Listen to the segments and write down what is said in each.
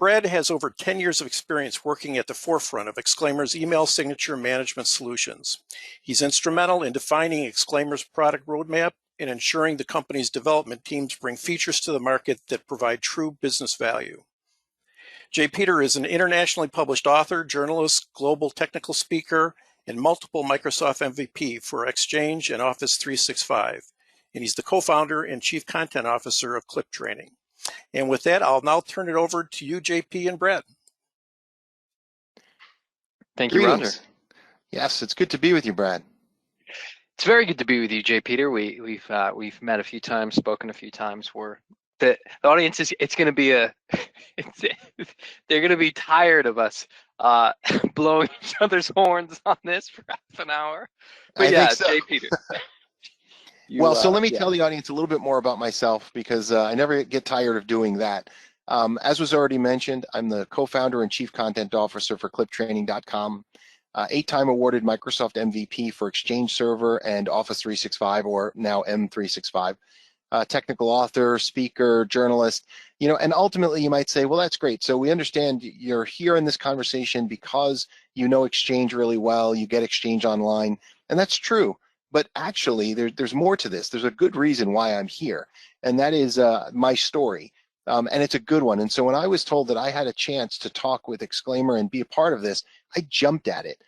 Brad has over 10 years of experience working at the forefront of Exclaimer's email signature management solutions. He's instrumental in defining Exclaimer's product roadmap and ensuring the company's development teams bring features to the market that provide true business value. J. Peter is an internationally published author, journalist, global technical speaker, and multiple Microsoft MVP for Exchange and Office 365. And he's the co-founder and chief content officer of Clip Training. And with that, I'll now turn it over to you, JP and Brad. Thank you, Roger. Yes, it's good to be with you, Brad. It's very good to be with you, J. Peter. We've met a few times, spoken a few times. The audience is going to be they're going to be tired of us blowing each other's horns on this for half an hour. But yeah, so. J. Peter. So let me tell the audience a little bit more about myself, because I never get tired of doing that. As was already mentioned, I'm the co-founder and chief content officer for cliptraining.com, 8-time awarded Microsoft MVP for Exchange Server and Office 365, or now M365. Technical author, speaker, journalist, and ultimately you might say, well, that's great. So we understand you're here in this conversation because you know Exchange really well, you get Exchange online, and that's true. But actually, there's more to this. There's a good reason why I'm here, and that is my story, and it's a good one. And so when I was told that I had a chance to talk with Exclaimer and be a part of this, I jumped at it,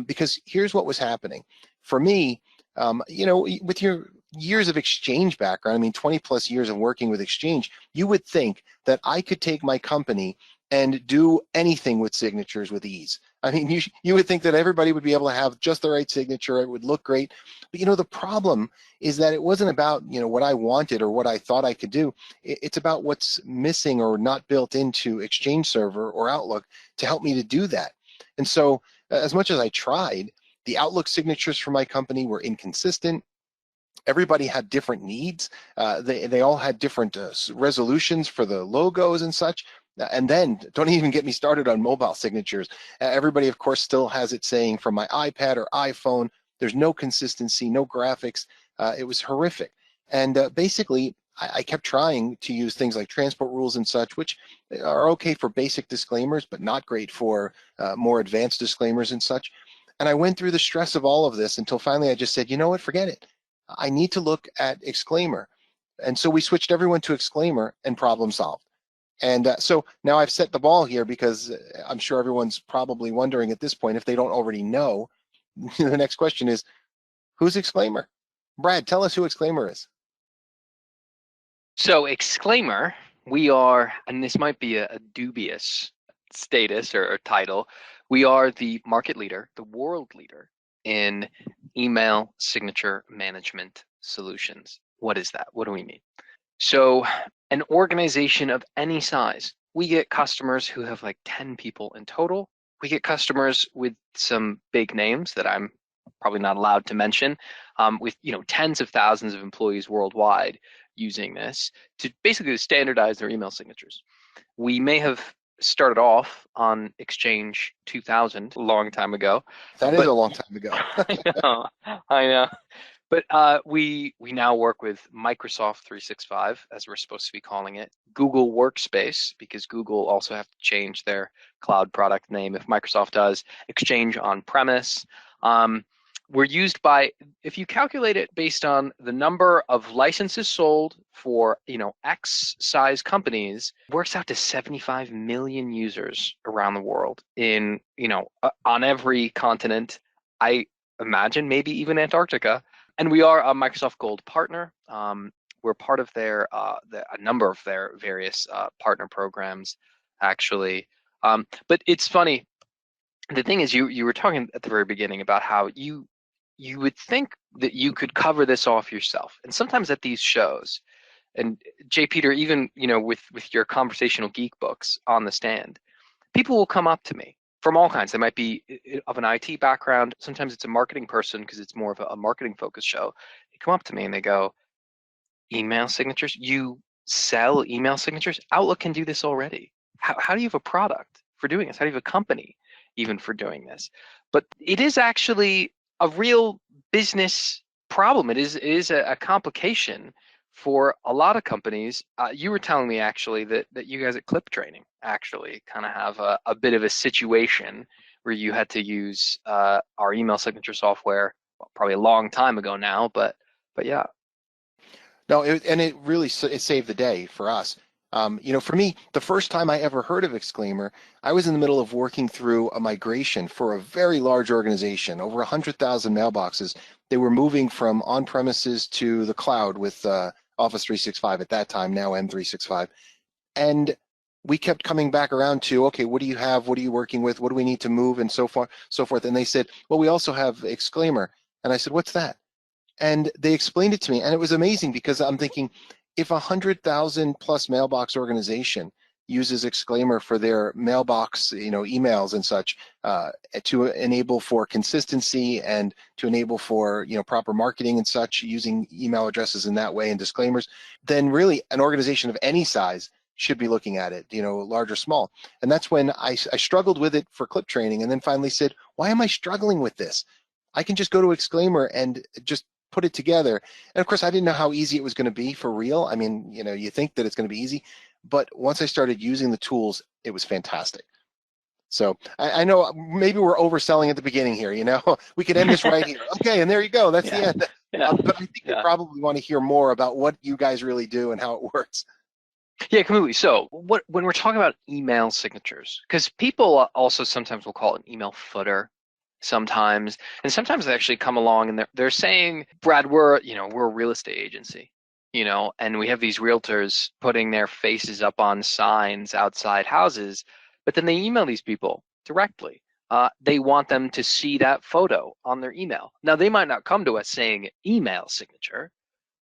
because here's what was happening. For me, with your years of Exchange background, I mean, 20 plus years of working with Exchange, you would think that I could take my company and do anything with signatures with ease. I mean, you would think that everybody would be able to have just the right signature, it would look great. But the problem is that it wasn't about what I wanted or what I thought I could do. It's about what's missing or not built into Exchange Server or Outlook to help me to do that. And so as much as I tried, the Outlook signatures for my company were inconsistent. Everybody had different needs. They all had different resolutions for the logos and such. And then don't even get me started on mobile signatures. Everybody, of course, still has it saying from my iPad or iPhone. There's no consistency, no graphics. It was horrific. And basically, I kept trying to use things like transport rules and such, which are okay for basic disclaimers, but not great for more advanced disclaimers and such. And I went through the stress of all of this until finally I just said, you know what, forget it. I need to look at Exclaimer. And so we switched everyone to Exclaimer, and problem solved. And so now I've set the ball here, because I'm sure everyone's probably wondering at this point, if they don't already know, the next question is, who's Exclaimer? Brad, tell us who Exclaimer is. So Exclaimer, we are, and this might be a dubious status or title, we are the market leader, the world leader in email signature management solutions. What is that? What do we mean? So an organization of any size, we get customers who have like 10 people in total. We get customers with some big names that I'm probably not allowed to mention, with tens of thousands of employees worldwide using this to basically standardize their email signatures. We may have started off on Exchange 2000 a long time ago. That is a long time ago. I know. But we now work with Microsoft 365, as we're supposed to be calling it, Google Workspace, because Google also have to change their cloud product name if Microsoft does, Exchange on-premise. We're used by, if you calculate it based on the number of licenses sold for X size companies, it works out to 75 million users around the world in on every continent. I imagine maybe even Antarctica. And we are a Microsoft Gold partner. We're part of a number of their various partner programs, actually. But it's funny. The thing is, you were talking at the very beginning about how you would think that you could cover this off yourself. And sometimes at these shows, and J. Peter, even with your conversational geek books on the stand, people will come up to me from all kinds. They might be of an IT background. Sometimes it's a marketing person, because it's more of a marketing focused show. They come up to me and they go, email signatures? You sell email signatures? Outlook can do this already. How do you have a product for doing this? How do you have a company even for doing this? But it is actually a real business problem. It is a complication for a lot of companies, you were telling me actually that you guys at Clip Training actually kind of have a bit of a situation where you had to use our email signature software, well, probably a long time ago now, but yeah. No, it really it saved the day for us. For me, the first time I ever heard of Exclaimer, I was in the middle of working through a migration for a very large organization, over 100,000 mailboxes. They were moving from on-premises to the cloud with Office 365 at that time, now M365. And we kept coming back around to, okay, what do you have? What are you working with? What do we need to move? And so forth. And they said, well, we also have Exclaimer. And I said, what's that? And they explained it to me, and it was amazing because I'm thinking, if 100,000 plus mailbox organization uses Exclaimer for their mailbox, emails and such, to enable for consistency and to enable for proper marketing and such, using email addresses in that way and disclaimers, then really an organization of any size should be looking at it, large or small. And that's when I struggled with it for Clip Training, and then finally said, why am I struggling with this? I can just go to Exclaimer and just put it together. And of course, I didn't know how easy it was going to be for real. I mean, you think that it's going to be easy, but once I started using the tools, it was fantastic. So I know maybe we're overselling at the beginning here, we could end this right here. Okay, and there you go. That's the end. But I think you probably want to hear more about what you guys really do and how it works. Yeah, completely. So when we're talking about email signatures, because people also sometimes will call it an email footer, sometimes, and sometimes they actually come along and they're saying, Brad, we're a real estate agency, and we have these realtors putting their faces up on signs outside houses, but then they email these people directly. They want them to see that photo on their email. Now, they might not come to us saying email signature,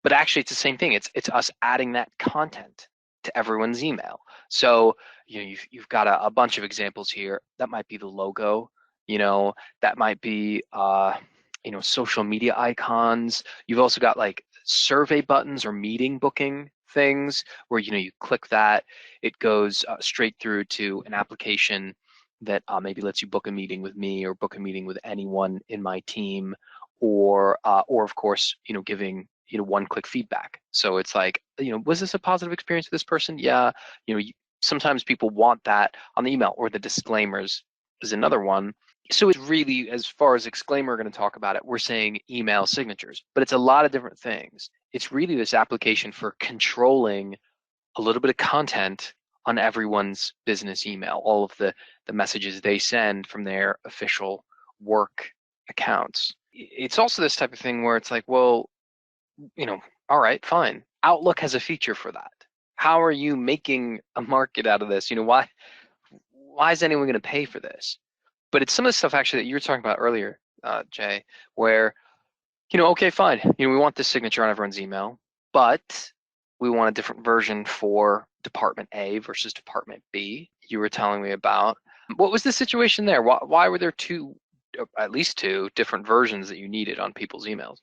but actually it's the same thing. It's us adding that content to everyone's email. So you've got a bunch of examples here. That might be the logo. That might be social media icons. You've also got like survey buttons or meeting booking things where you click that, it goes straight through to an application that maybe lets you book a meeting with me or book a meeting with anyone in my team, or of course giving one-click feedback. So it's like, was this a positive experience with this person? Yeah. Sometimes people want that on the email, or the disclaimers is another one. So it's really, as far as Exclaimer, we're going to talk about it, we're saying email signatures, but it's a lot of different things. It's really this application for controlling a little bit of content on everyone's business email, all of the messages they send from their official work accounts. It's also this type of thing where it's like, well, all right, fine. Outlook has a feature for that. How are you making a market out of this? Why is anyone going to pay for this? But it's some of the stuff actually that you were talking about earlier, Jay, where, okay, fine. We want this signature on everyone's email, but we want a different version for Department A versus Department B. You were telling me about. What was the situation there? Why were there at least two different versions that you needed on people's emails?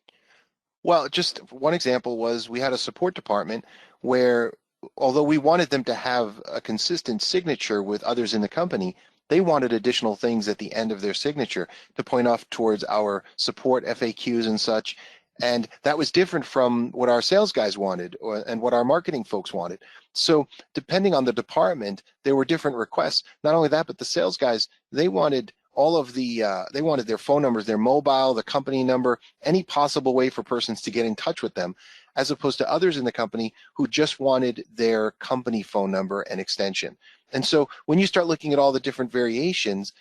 Well, just one example was we had a support department where, although we wanted them to have a consistent signature with others in the company, they wanted additional things at the end of their signature to point off towards our support FAQs and such. And that was different from what our sales guys wanted and what our marketing folks wanted. So depending on the department, there were different requests. Not only that, but the sales guys, they wanted all of they wanted their phone numbers, their mobile, the company number, any possible way for persons to get in touch with them, as opposed to others in the company who just wanted their company phone number and extension. And so when you start looking at all the different variations,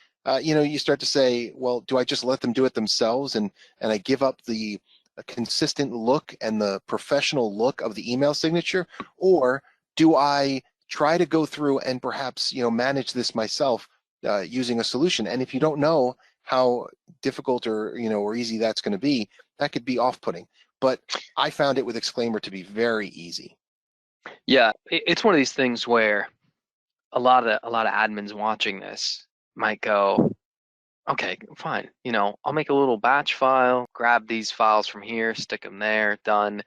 you start to say, well, do I just let them do it themselves and I give up the consistent look and the professional look of the email signature, or do I try to go through and perhaps manage this myself using a solution? And if you don't know how difficult or easy that's going to be, that could be off-putting. But I found it with Exclaimer to be very easy. Yeah, it's one of these things where a lot of admins watching this might go, okay, fine. I'll make a little batch file, grab these files from here, stick them there, done.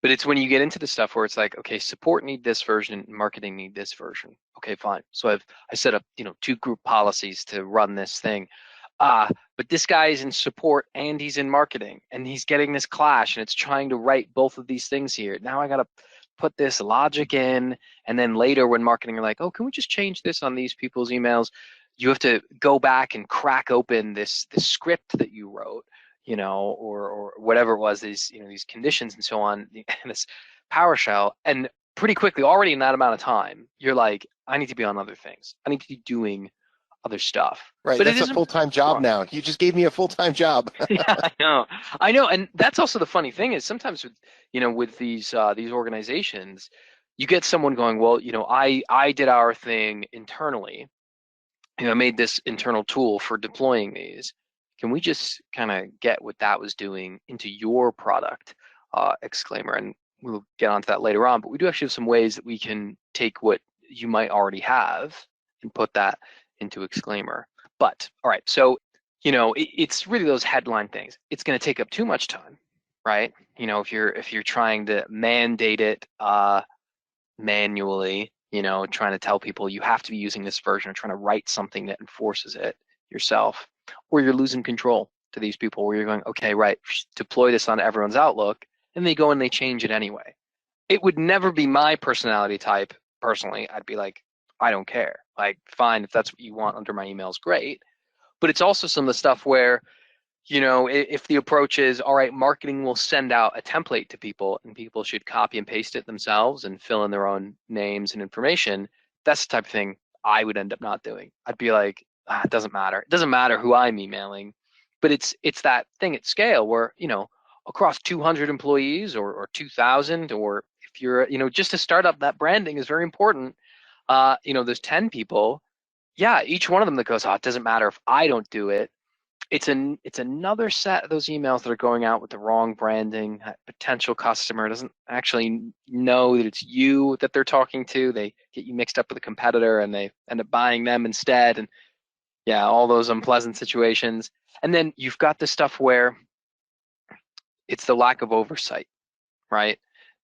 But it's when you get into the stuff where it's like, okay, support need this version, marketing need this version. Okay, fine. So I set up, 2 group policies to run this thing. But but this guy is in support and he's in marketing, and he's getting this clash, and it's trying to write both of these things here. Now I got to put this logic in, and then later when marketing are like, oh, can we just change this on these people's emails? You have to go back and crack open this script that you wrote, you know, or whatever it was, these, you know, these conditions and so on, and this PowerShell, and pretty quickly, already in that amount of time, you're like, I need to be on other things. I need to be doing other stuff. Right, but that's a full-time job now. You just gave me a full-time job. Yeah, I know, and that's also the funny thing is sometimes with, you know, with these organizations, you get someone going, well, you know, I did our thing internally, you know, I made this internal tool for deploying these. Can we just kind of get what that was doing into your product, Exclaimer? And we'll get onto that later on, but we do actually have some ways that we can take what you might already have and put that into Exclaimer. But all right, so, you know, it's really those headline things. It's going to take up too much time, right? You know, if you're trying to mandate it manually, you know, trying to tell people you have to be using this version, or trying to write something that enforces it yourself, or you're losing control to these people where you're going, okay, right, deploy this on everyone's Outlook, and they go and they change it anyway. It would never be my personality type, personally. I'd be like, I don't care. Like, fine, if that's what you want under my emails, great. But it's also some of the stuff where, you know, if the approach is, all right, marketing will send out a template to people and people should copy and paste it themselves and fill in their own names and information, that's the type of thing I would end up not doing. I'd be like, it doesn't matter. It doesn't matter who I'm emailing, but it's that thing at scale where, you know, across 200 employees or 2,000, or if you're, you know, just a startup, that branding is very important. You know, there's 10 people. Yeah, each one of them that goes, oh, it doesn't matter if I don't do it. It's another set of those emails that are going out with the wrong branding. A potential customer doesn't actually know that it's you that they're talking to. They get you mixed up with a competitor and they end up buying them instead. And yeah, all those unpleasant situations. And then you've got this stuff where it's the lack of oversight, right?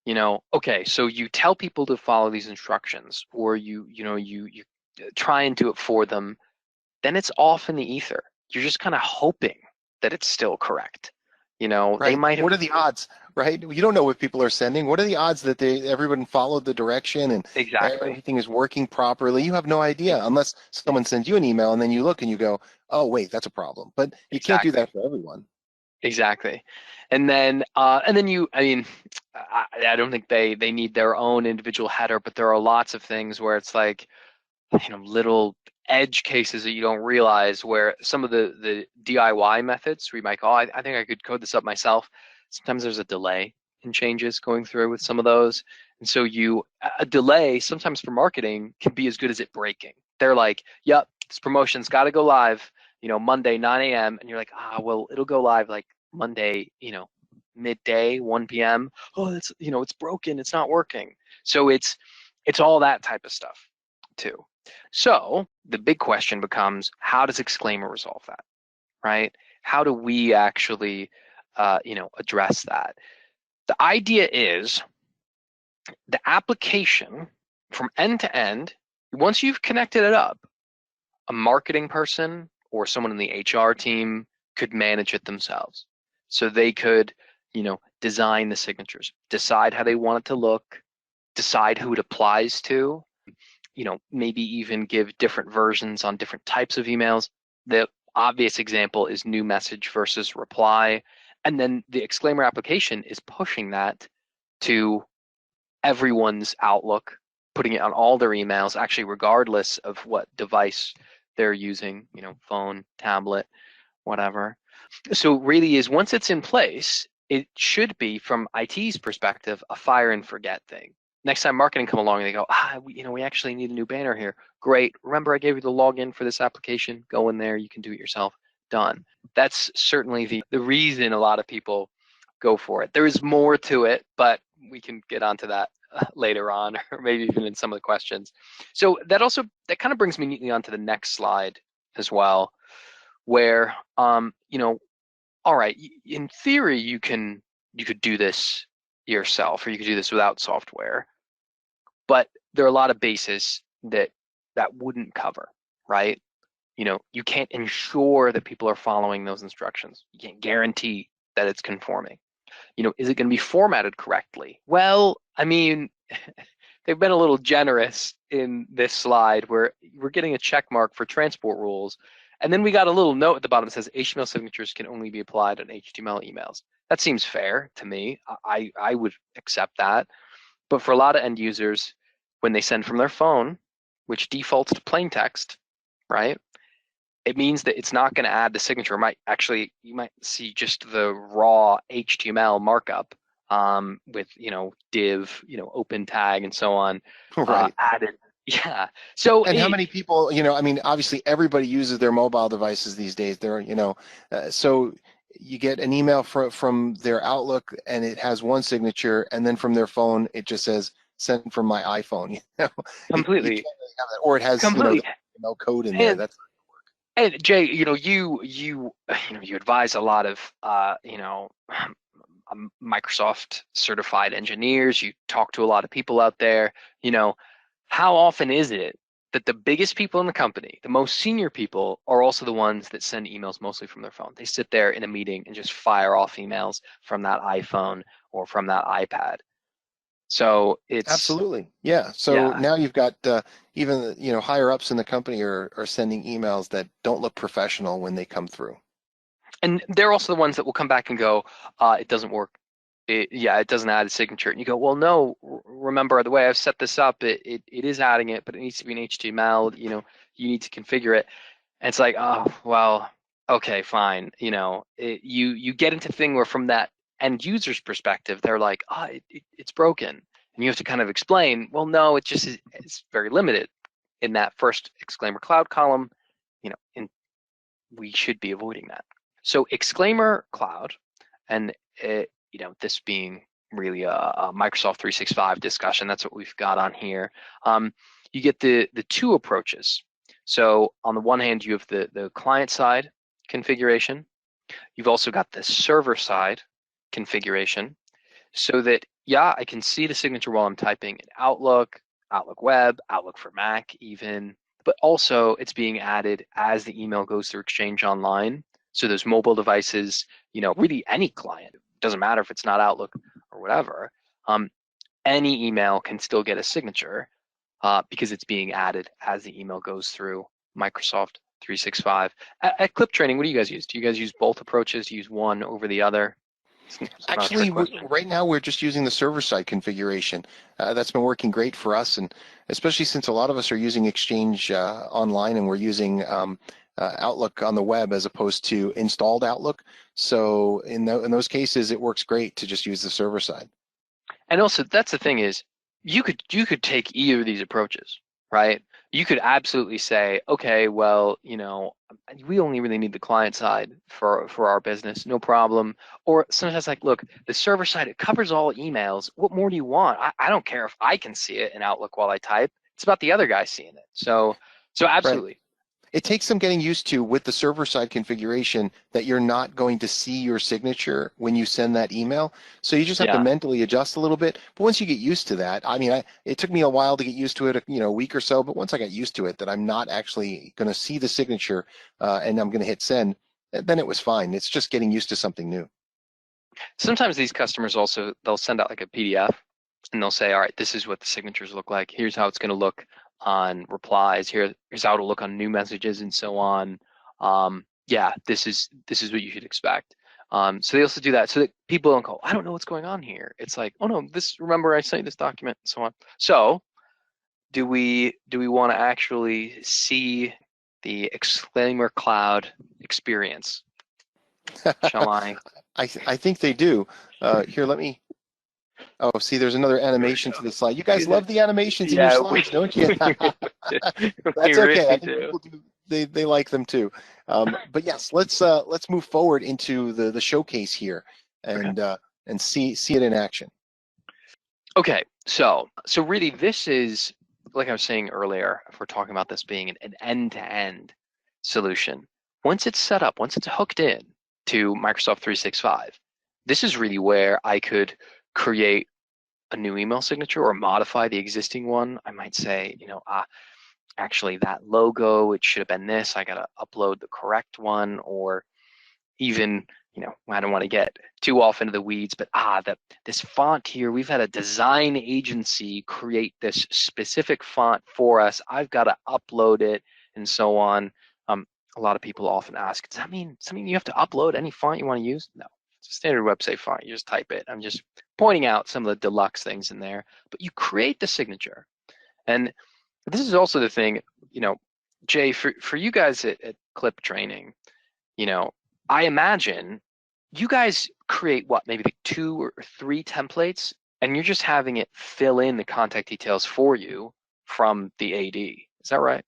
You know, okay, so you tell people to follow these instructions, or you try and do it for them, then it's off in the ether. You're just kind of hoping that it's still correct. You know, Right. they might have. What are the odds, right? You don't know what people are sending. What are the odds that everyone followed the direction and Exactly. everything is working properly? You have no idea unless someone sends you an email and then you look and you go, oh, wait, that's a problem. But you can't do that for everyone. Exactly. And then you, I mean, I don't think they need their own individual header, but there are lots of things where it's like, you know, little edge cases that you don't realize, where some of the DIY methods where you might go, I think I could code this up myself. Sometimes there's a delay in changes going through with some of those. And so a delay sometimes for marketing can be as good as it breaking. They're like, yep, this promotion's got to go live, you know, Monday, 9 a.m. And you're like, well, it'll go live like Monday, you know, midday, 1 p.m. Oh, it's, you know, it's broken. It's not working. So it's all that type of stuff too. So the big question becomes, how does Exclaimer resolve that, right? How do we actually, you know, address that? The idea is the application from end to end, once you've connected it up, a marketing person or someone in the HR team could manage it themselves. So they could, you know, design the signatures, decide how they want it to look, decide who it applies to, you know, maybe even give different versions on different types of emails. The obvious example is new message versus reply. And then the Exclaimer application is pushing that to everyone's Outlook, putting it on all their emails, actually regardless of what device they're using, you know, phone, tablet, whatever. So really is, once it's in place, it should be, from IT's perspective, a fire and forget thing. Next time marketing come along and they go, we actually need a new banner here. Great. Remember, I gave you the login for this application. Go in there. You can do it yourself. Done. That's certainly the reason a lot of people go for it. There is more to it, but we can get onto that later on, or maybe even in some of the questions. So that kind of brings me neatly onto the next slide as well, where, you know, all right, in theory, you could do this yourself, or you could do this without software. But there are a lot of bases that wouldn't cover, right? you can't ensure that people are following those instructions. You can't guarantee that it's conforming. Is it going to be formatted correctly? Well, I mean, they've been a little generous in this slide where we're getting a check mark for transport rules. And then we got a little note at the bottom that says HTML signatures can only be applied on HTML emails. That seems fair to me. I would accept that. But for a lot of end users, when they send from their phone, which defaults to plain text, right? It means that it's not going to add the signature. You might see just the raw HTML markup with div, open tag, and so on Right. added. Yeah. So and how many people, I mean, obviously everybody uses their mobile devices these days. So you get an email from their Outlook and it has one signature, and then from their phone it just says sent from my iPhone. Completely. You can't really have that. Or it has no code in there. That's and Jay, you advise a lot of Microsoft certified engineers. You talk to a lot of people out there. How often is it that the biggest people in the company, the most senior people, are also the ones that send emails mostly from their phone? They sit there in a meeting and just fire off emails from that iPhone or from that iPad. So it's absolutely, yeah. So now you've got even higher ups in the company are sending emails that don't look professional when they come through. And they're also the ones that will come back and go, it doesn't work. It doesn't add a signature. And you go, well, no, remember the way I've set this up, it is adding it, but it needs to be in HTML. You need to configure it. And it's like, oh, well, okay, fine. You get into the thing where from that end user's perspective, they're like, it's broken. And you have to kind of explain, well, no, it's very limited in that first Exclaimer Cloud column, and we should be avoiding that. So Exclaimer Cloud, and this being really a Microsoft 365 discussion, that's what we've got on here. You get the two approaches. So on the one hand, you have the client side configuration. You've also got the server side configuration, so that I can see the signature while I'm typing in Outlook, Outlook Web, Outlook for Mac even, but also it's being added as the email goes through Exchange Online. So those mobile devices, really any client, doesn't matter if it's not Outlook or whatever, any email can still get a signature because it's being added as the email goes through Microsoft 365. At Clip Training, what do you guys use? Do you guys use both approaches? Do you use one over the other? Actually, right now we're just using the server-side configuration. That's been working great for us, and especially since a lot of us are using Exchange Online and we're using Outlook on the web as opposed to installed Outlook. So in those cases, it works great to just use the server side. And also, that's the thing is, you could take either of these approaches, right? You could absolutely say, okay, well, we only really need the client side for our business, no problem. Or sometimes like, look, the server side, it covers all emails. What more do you want? I don't care if I can see it in Outlook while I type. It's about the other guy seeing it. So absolutely. Right. It takes some getting used to with the server-side configuration that you're not going to see your signature when you send that email. So you just have to mentally adjust a little bit. But once you get used to that, I mean, it took me a while to get used to it, a week or so. But once I got used to it, that I'm not actually going to see the signature and I'm going to hit send, then it was fine. It's just getting used to something new. Sometimes these customers also, they'll send out like a PDF and they'll say, all right, this is what the signatures look like. Here's how it's going to look on replies. Here's how it'll look on new messages and so on. This is what you should expect. So they also do that so that people don't go, I don't know what's going on here. It's like, oh no, remember I sent you this document and so on. So do we want to actually see the Exclaimer Cloud experience? Shall I? I think they do. Here, let me. Oh, see, there's another animation to the slide. You guys love the animations in your slides, don't you? That's okay. I think people do. They like them too. But yes, let's move forward into the showcase here and see it in action. Okay, so really, this is, like I was saying earlier, if we're talking about this being an end-to-end solution, once it's set up, once it's hooked in to Microsoft 365, this is really where I could create a new email signature or modify the existing one. I might say, actually that logo, it should have been this, I gotta upload the correct one, or even, I don't want to get too off into the weeds, but this font here, we've had a design agency create this specific font for us. I've got to upload it and so on. A lot of people often ask, does that mean something you have to upload any font you want to use? No, it's a standard website font. You just type it. I'm just pointing out some of the deluxe things in there, but you create the signature. And this is also the thing, Jay, for you guys at Clip Training, I imagine you guys create what, maybe like 2 or 3 templates, and you're just having it fill in the contact details for you from the AD. Is that right?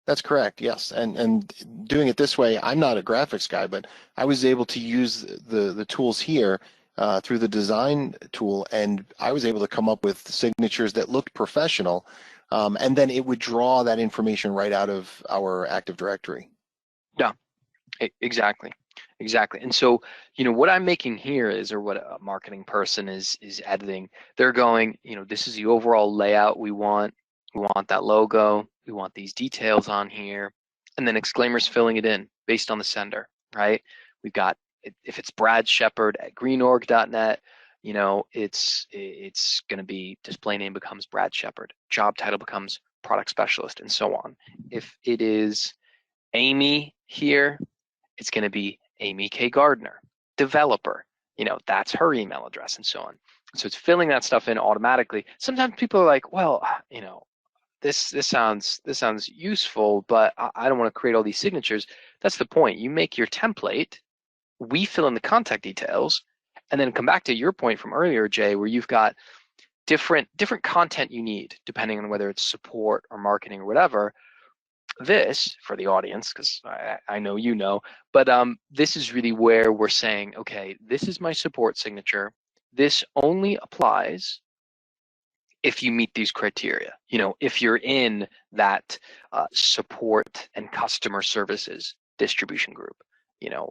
That's correct, yes. And doing it this way, I'm not a graphics guy, but I was able to use the tools here through the design tool, and I was able to come up with signatures that looked professional, and then it would draw that information right out of our Active Directory. Yeah, exactly. Exactly. And so, what I'm making here is, or what a marketing person is editing, they're going, this is the overall layout we want. We want that logo. We want these details on here. And then Exclaimer's filling it in based on the sender, right? We've got, if it's Brad Shepard at greenorg.net, it's going to be display name becomes Brad Shepard, job title becomes product specialist, and so on. If it is Amy here, it's going to be Amy K. Gardner, developer. That's her email address, and so on. So it's filling that stuff in automatically. Sometimes people are like, well, this sounds useful, but I don't want to create all these signatures. That's the point. You make your template, we fill in the contact details, and then come back to your point from earlier, Jay, where you've got different content you need, depending on whether it's support or marketing or whatever. This, for the audience, because I know but this is really where we're saying, okay, this is my support signature. This only applies if you meet these criteria. If you're in that support and customer services distribution group,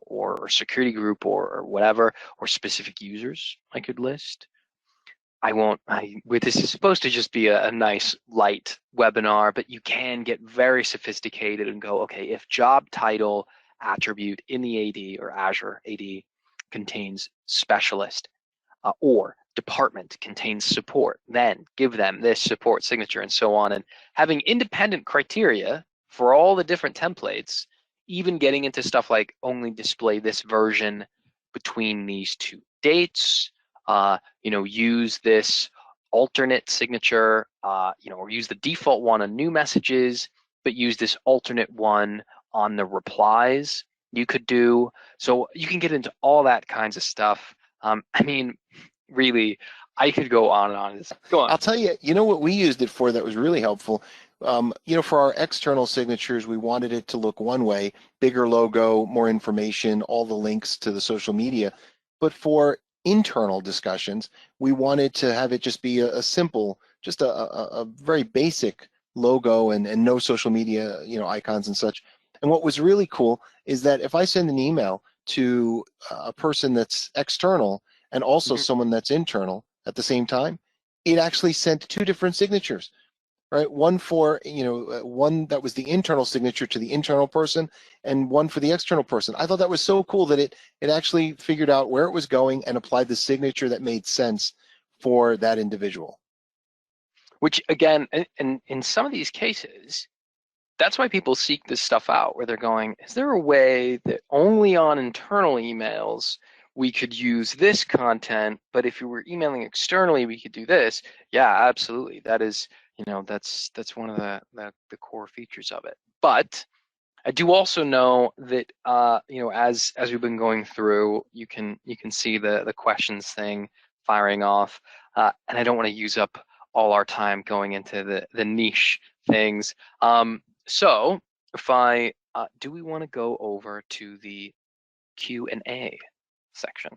or security group, or whatever, or specific users I could list. This is supposed to just be a nice light webinar, but you can get very sophisticated and go, okay, if job title attribute in the AD or Azure AD contains specialist, or department contains support, then give them this support signature, and so on. And having independent criteria for all the different templates, even getting into stuff like only display this version between these 2 dates, use this alternate signature, or use the default one on new messages, but use this alternate one on the replies you could do. So you can get into all that kinds of stuff. Really, I could go on and on. Go on. I'll tell you, what we used it for that was really helpful. For our external signatures, we wanted it to look one way, bigger logo, more information, all the links to the social media. But for internal discussions, we wanted to have it just be a simple, just a very basic logo and no social media, icons and such. And what was really cool is that if I send an email to a person that's external and also someone that's internal at the same time, it actually sent 2 different signatures, right? One for, one that was the internal signature to the internal person, and one for the external person. I thought that was so cool that it actually figured out where it was going and applied the signature that made sense for that individual. Which, again, in some of these cases, that's why people seek this stuff out, where they're going, is there a way that only on internal emails we could use this content, but if you were emailing externally, we could do this? Yeah, absolutely. That is, that's one of the core features of it. But I do also know that, as we've been going through, you can see the questions thing firing off, and I don't want to use up all our time going into the niche things. So if do we want to go over to the Q&A section?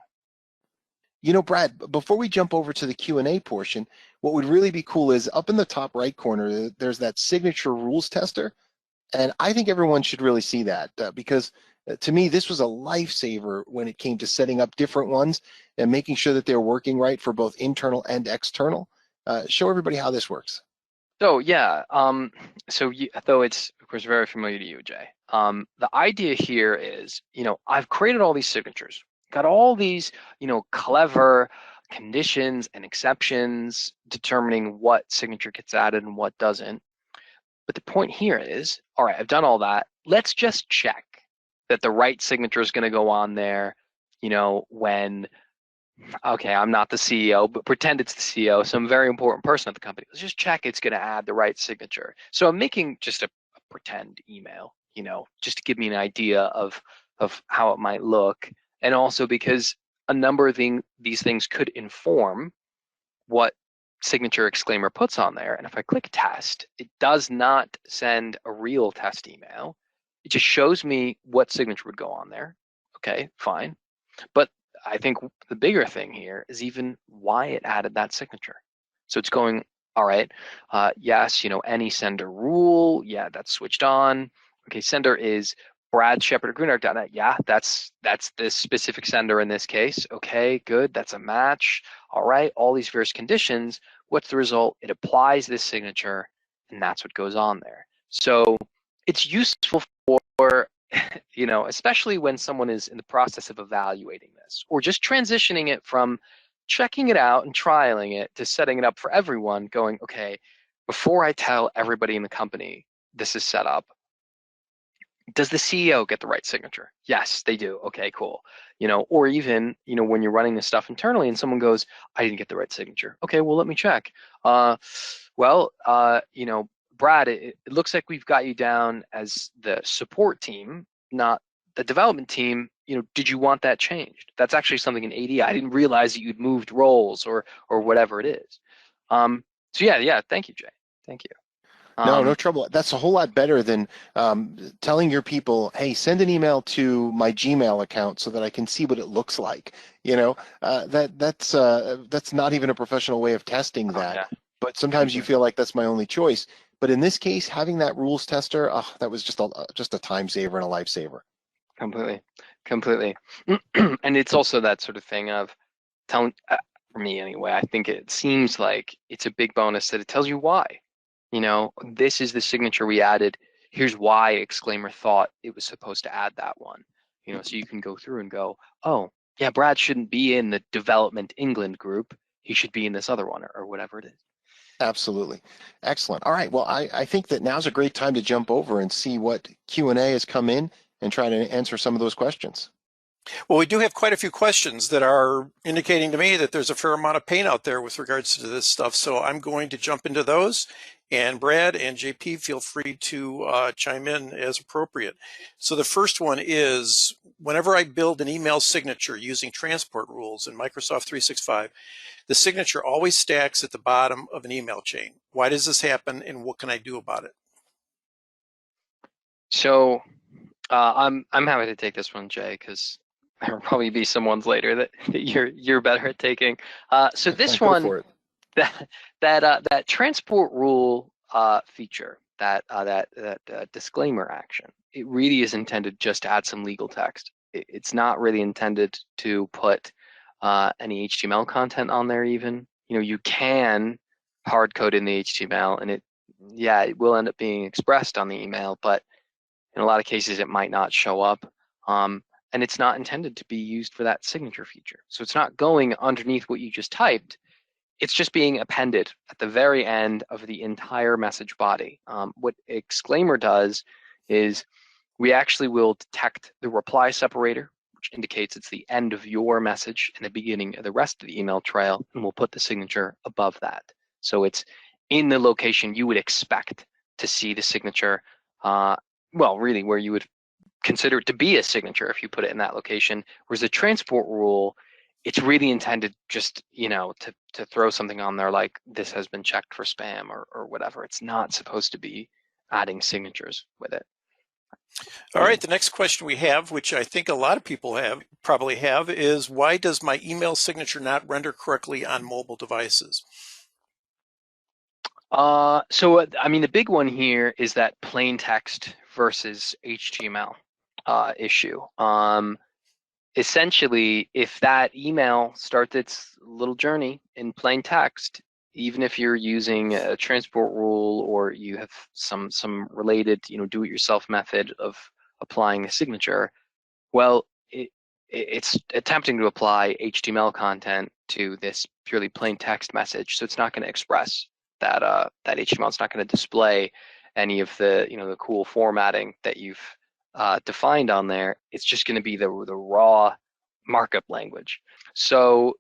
Brad, before we jump over to the Q&A portion, what would really be cool is up in the top right corner, there's that signature rules tester. And I think everyone should really see that because to me, this was a lifesaver when it came to setting up different ones and making sure that they're working right for both internal and external. Show everybody how this works. So yeah, though it's of course very familiar to you, Jay. The idea here is, I've created all these signatures, got all these, clever conditions and exceptions determining what signature gets added and what doesn't. But the point here is, all right, I've done all that. Let's just check that the right signature is going to go on there, when okay, I'm not the CEO, but pretend it's the CEO, some very important person at the company. Let's just check it's going to add the right signature. So I'm making just a pretend email, just to give me an idea of how it might look, and also because a number of these things could inform what signature Exclaimer puts on there. And if I click test, it does not send a real test email. It just shows me what signature would go on there. Okay, fine. But I think the bigger thing here is even why it added that signature. So it's going, all right, yes, any sender rule, yeah, that's switched on. Okay, sender is Brad Shepard at greenarc.net. Yeah, that's this specific sender in this case. Okay, good, that's a match. All right, all these various conditions. What's the result? It applies this signature, and that's what goes on there. So it's useful for especially when someone is in the process of evaluating this, or just transitioning it from checking it out and trialing it to setting it up for everyone, going, okay, before I tell everybody in the company this is set up, does the CEO get the right signature? Yes, they do. Okay, cool. Or even, when you're running this stuff internally and someone goes, I didn't get the right signature. Okay, well, let me check. Brad, it looks like we've got you down as the support team, not the development team. Did you want that changed? That's actually something in AD. I didn't realize that you'd moved roles or whatever it is. So yeah, thank you, Jay. Thank you. No trouble. That's a whole lot better than telling your people, hey, send an email to my Gmail account so that I can see what it looks like. That's not even a professional way of testing that. Yeah. But sometimes you feel like that's my only choice. But in this case, having that rules tester, that was just a time saver and a lifesaver. Completely. And it's also that sort of thing of telling, for me anyway, I think it seems like it's a big bonus that it tells you why. This is the signature we added. Here's why Exclaimer thought it was supposed to add that one. So you can go through and go, oh, yeah, Brad shouldn't be in the development England group. He should be in this other one or whatever it is. Absolutely. Excellent. All right. Well, I think that now's a great time to jump over and see what Q&A has come in and try to answer some of those questions. Well, we do have quite a few questions that are indicating to me that there's a fair amount of pain out there with regards to this stuff. So I'm going to jump into those. And Brad and JP, feel free to chime in as appropriate. So the first one is, whenever I build an email signature using transport rules in Microsoft 365, the signature always stacks at the bottom of an email chain. Why does this happen, and what can I do about it? So I'm happy to take this one, Jay, because there will probably be some ones later that you're better at taking. So this one, that transport rule feature, that disclaimer action, it really is intended just to add some legal text. It's not really intended to put any HTML content on there even. You can hard code in the HTML, and it will end up being expressed on the email, but in a lot of cases it might not show up. And it's not intended to be used for that signature feature. So it's not going underneath what you just typed. It's just being appended at the very end of the entire message body. What Exclaimer does is we actually will detect the reply separator, which indicates it's the end of your message and the beginning of the rest of the email trail, and we'll put the signature above that. So it's in the location you would expect to see the signature, really where you would consider it to be a signature if you put it in that location. Whereas the transport rule, it's really intended just, to throw something on there like this has been checked for spam or whatever. It's not supposed to be adding signatures with it. All right, the next question we have, which I think a lot of people probably have, is why does my email signature not render correctly on mobile devices? The big one here is that plain text versus HTML issue. Essentially, if that email starts its little journey in plain text, even if you're using a transport rule or you have some related, do-it-yourself method of applying a signature, well, it's attempting to apply HTML content to this purely plain text message, so it's not going to express that that HTML. It's not going to display any of the the cool formatting that you've defined on there. It's just going to be the raw markup language. So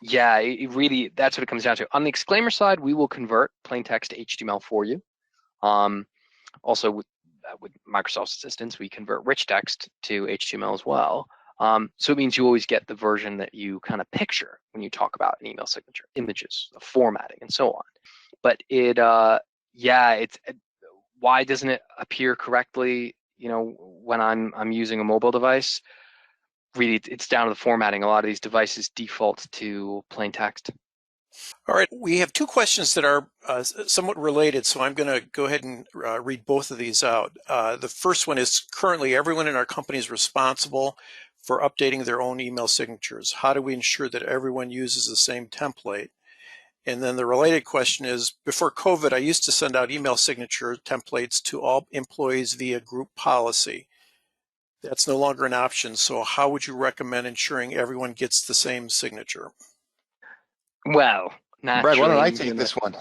yeah, it really, that's what it comes down to. On the Exclaimer side, we will convert plain text to HTML for you. Also with Microsoft's assistance, we convert rich text to HTML as well. So it means you always get the version that you kind of picture when you talk about an email signature, images, formatting, and so on. But why doesn't it appear correctly, when I'm using a mobile device? Really, it's down to the formatting. A lot of these devices default to plain text. All right, we have two questions that are somewhat related, so I'm going to go ahead and read both of these out. The first one is, currently everyone in our company is responsible for updating their own email signatures. How do we ensure that everyone uses the same template? And then the related question is, before COVID, I used to send out email signature templates to all employees via group policy. That's no longer an option, so how would you recommend ensuring everyone gets the same signature? Well, Brad, why don't I naturally, take this one?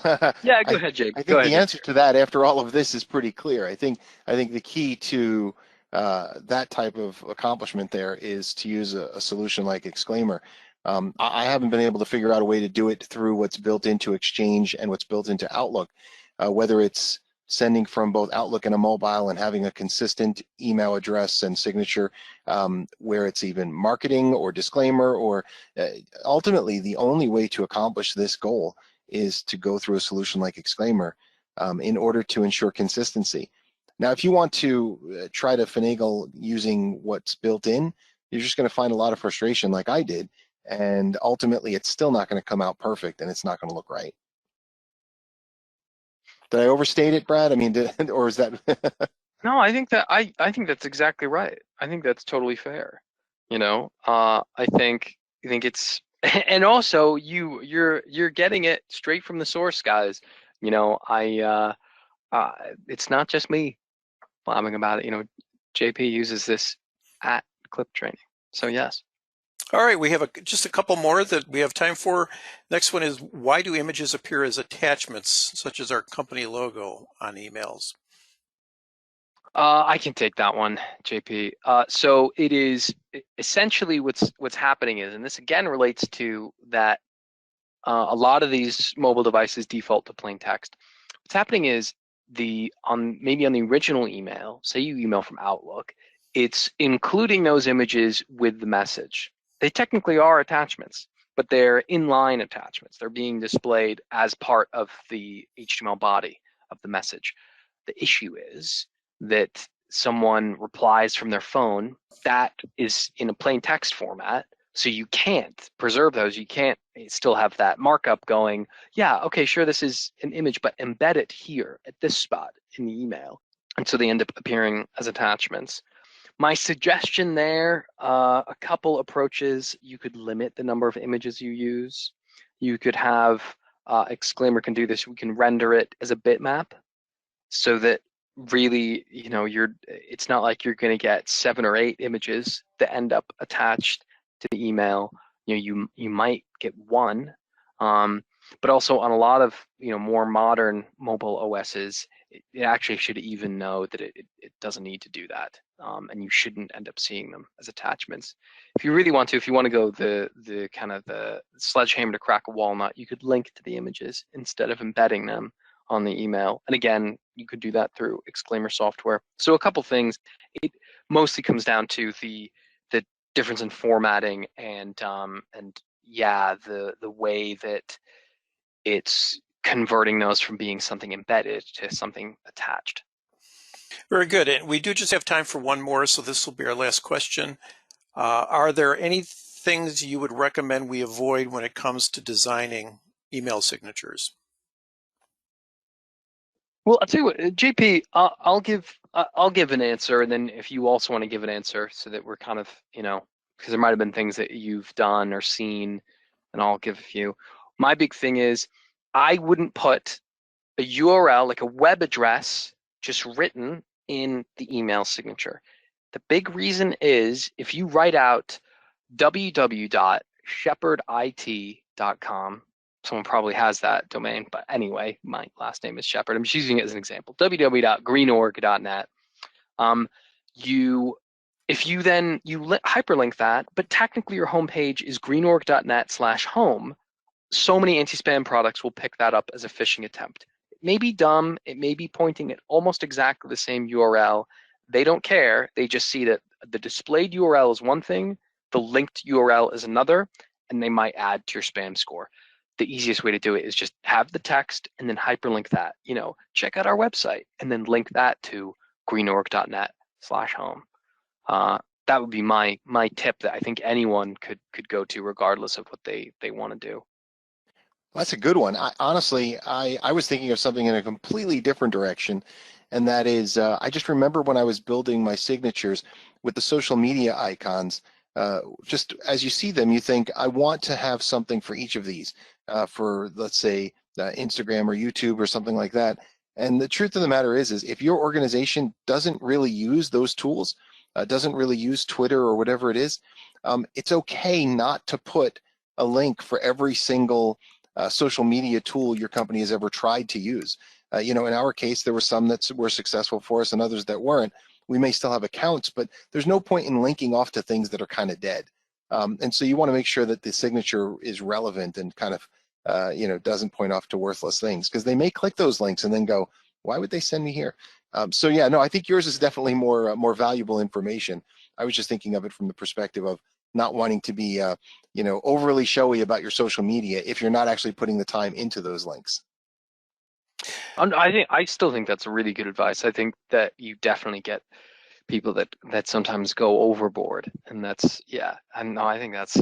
Yeah, go ahead, Jake. I Go think ahead, the answer to that, after all of this, is pretty clear. I think the key to that type of accomplishment there is to use a solution like Exclaimer. I haven't been able to figure out a way to do it through what's built into Exchange and what's built into Outlook, whether it's sending from both Outlook and a mobile and having a consistent email address and signature, where it's even marketing or disclaimer, or ultimately the only way to accomplish this goal is to go through a solution like Exclaimer in order to ensure consistency. Now, if you want to try to finagle using what's built in, you're just going to find a lot of frustration like I did, and ultimately it's still not going to come out perfect and it's not going to look right. Did I overstate it, Brad? I mean, or is that? No, I think that's exactly right. I think that's totally fair. I think it's, and also you're getting it straight from the source, guys. It's not just me blabbing about it. JP uses this at Clip Training. So yes. All right, we have just a couple more that we have time for. Next one is, why do images appear as attachments, such as our company logo, on emails? I can take that one, JP. So it is essentially what's happening is, and this again relates to that a lot of these mobile devices default to plain text. What's happening is maybe on the original email, say you email from Outlook, it's including those images with the message. They technically are attachments, but they're inline attachments. They're being displayed as part of the HTML body of the message. The issue is that someone replies from their phone, that is in a plain text format, so you can't preserve those. You can't still have that markup going, yeah, okay, sure, this is an image, but embed it here at this spot in the email. And so they end up appearing as attachments. My suggestion there, a couple approaches. You could limit the number of images you use. You could have, Exclaimer can do this, we can render it as a bitmap so that really, it's not like you're going to get 7 or 8 images that end up attached to the email. You might get one, but also on a lot of more modern mobile OSs, it actually should even know that it doesn't need to do that, and you shouldn't end up seeing them as attachments. If you really want to, if you want to go the kind of the sledgehammer to crack a walnut, you could link to the images instead of embedding them on the email. And again, you could do that through Exclaimer software. So a couple things. It mostly comes down to the difference in formatting and yeah, the way that it's converting those from being something embedded to something attached. Very good. And we do just have time for one more, so this will be our last question. Are there any things you would recommend we avoid when it comes to designing email signatures? Well, I'll tell you what, JP, I'll give an answer, and then if you also want to give an answer, so that we're kind of, because there might have been things that you've done or seen, and I'll give a few. my big thing is I wouldn't put a URL, like a web address, just written in the email signature. The big reason is if you write out www.shepardit.com, someone probably has that domain, but anyway, my last name is Shepard. I'm just using it as an example. www.greenorg.net. If you then hyperlink that, but technically your homepage is greenorg.net/home, so many anti-spam products will pick that up as a phishing attempt. It may be dumb. It may be pointing at almost exactly the same URL. They don't care. They just see that the displayed URL is one thing, the linked URL is another, and they might add to your spam score. The easiest way to do it is just have the text and then hyperlink that. Check out our website and then link that to greenorg.net/home. That would be my tip that I think anyone could go to regardless of what they want to do. That's a good one. Honestly, I was thinking of something in a completely different direction, and that is, I just remember when I was building my signatures with the social media icons, just as you see them, you think, I want to have something for each of these, for, let's say, Instagram or YouTube or something like that. And the truth of the matter is if your organization doesn't really use those tools, doesn't really use Twitter or whatever it is, it's okay not to put a link for every single social media tool your company has ever tried to use. In our case, there were some that were successful for us and others that weren't. We may still have accounts, but there's no point in linking off to things that are kind of dead. And so you want to make sure that the signature is relevant and kind of, doesn't point off to worthless things, because they may click those links and then go, why would they send me here? So yeah, no, I think yours is definitely more valuable information. I was just thinking of it from the perspective of not wanting to be, overly showy about your social media if you're not actually putting the time into those links. I still think that's really good advice. I think that you definitely get people that sometimes go overboard, and that's, yeah. And no, I think that's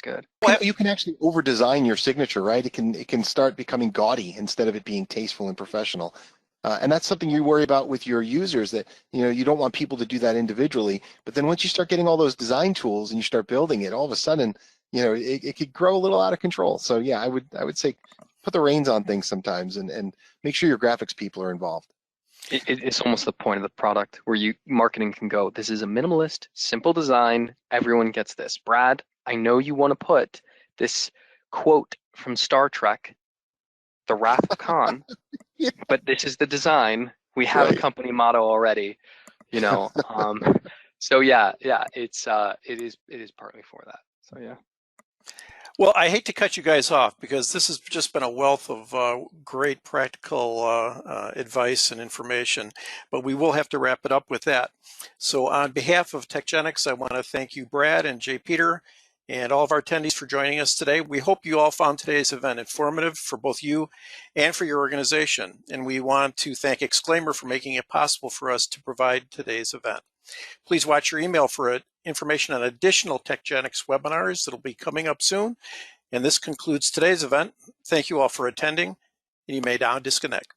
good. Well, you can actually over design your signature, right? It can start becoming gaudy instead of it being tasteful and professional. And that's something you worry about with your users, that you don't want people to do that individually. But then once you start getting all those design tools and you start building it, all of a sudden, it could grow a little out of control. So yeah, I would say put the reins on things sometimes and make sure your graphics people are involved. It's almost the point of the product where marketing can go, this is a minimalist, simple design. Everyone gets this. Brad, I know you want to put this quote from Star Trek, The Wrath of Khan, Yeah. But this is the design. We have Right. a company motto already, So yeah, it is partly for that. So yeah. Well, I hate to cut you guys off because this has just been a wealth of great practical advice and information, but we will have to wrap it up with that. So on behalf of TechGenix, I want to thank you, Brad and J. Peter, and all of our attendees for joining us today. We hope you all found today's event informative for both you and for your organization. And we want to thank Exclaimer for making it possible for us to provide today's event. Please watch your email for information on additional TechGenix webinars that will be coming up soon. And this concludes today's event. Thank you all for attending, and you may now disconnect.